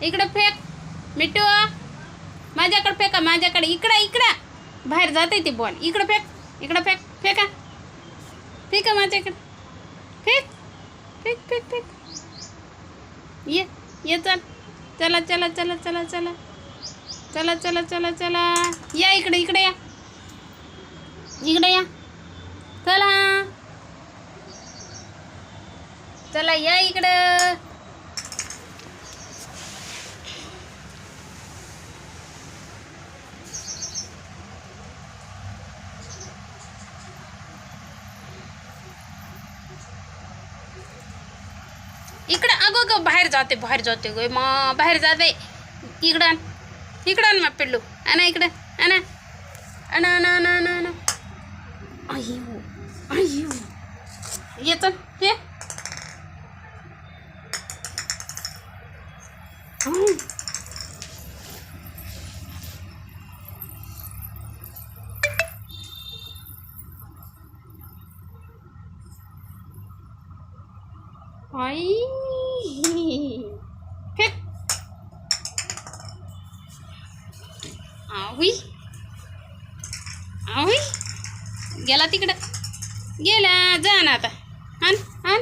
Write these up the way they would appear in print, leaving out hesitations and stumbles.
इकडं फेक मिठू, माझ्याकडे फेका, माझ्याकडे. इकडं इकडं बाहेर जाते ती बॉल. इकडं फेक, इकडं फेक. फेका फेका माझ्याकडे. Fake fake fake fake. ये चल. चला चला चला चला चला चला चला चला चला. या इकडे, इकडे या, इकडे या. चला चला या इकडं. इकडं. अगो बाहेर जाते, बाहेर जाते गो मा, बाहेर जाते. इकडं इकडं मग पिल्लू. आणा इकडं, आणा आणा आणा आणा आणा आणा. अय्यो अय्यो. ये चल ये. आई फेक. आवी आवी. गेला तिकडं, गेला. जा ना आता. आण आण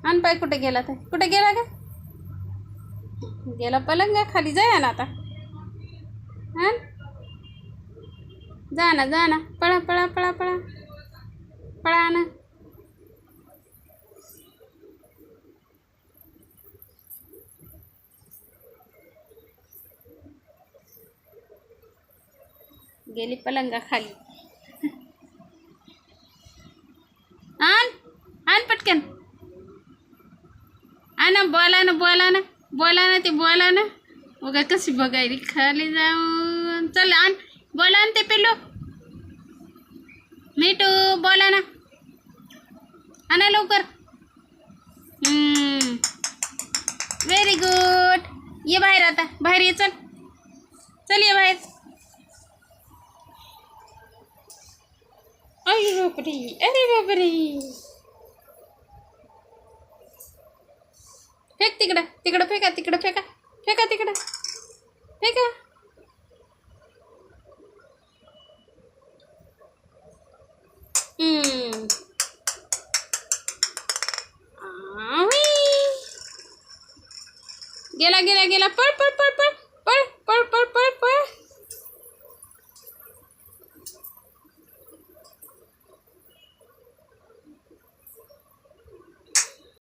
आण. पाय कुठे गेला? तर कुठे गेला का? गेला पलंगा खाली. जा ना आता. आण. जा ना, जा ना. पळा पळा पळा पळा पळा ना. गेली पलंगा खाली. आण आण पटकन. आणा. बोला ना, बोला ना, बोला ना. ते बोला ना. बघा कशी बघायली खाली जाऊन. चल आण. बोला ना ते पिल्लू. मिठू बोला ना. आणा लवकर. Very good. ये बाहेर आता. बाहेर ये. चल चल ये बाहेर. अरे बापरे, अरे बापरे. फेक तिकडं, तिकडं फेका, तिकडं फेका. फेका तिकडं फेका. गेला गेला गेला. पळ पळ पळ पळ.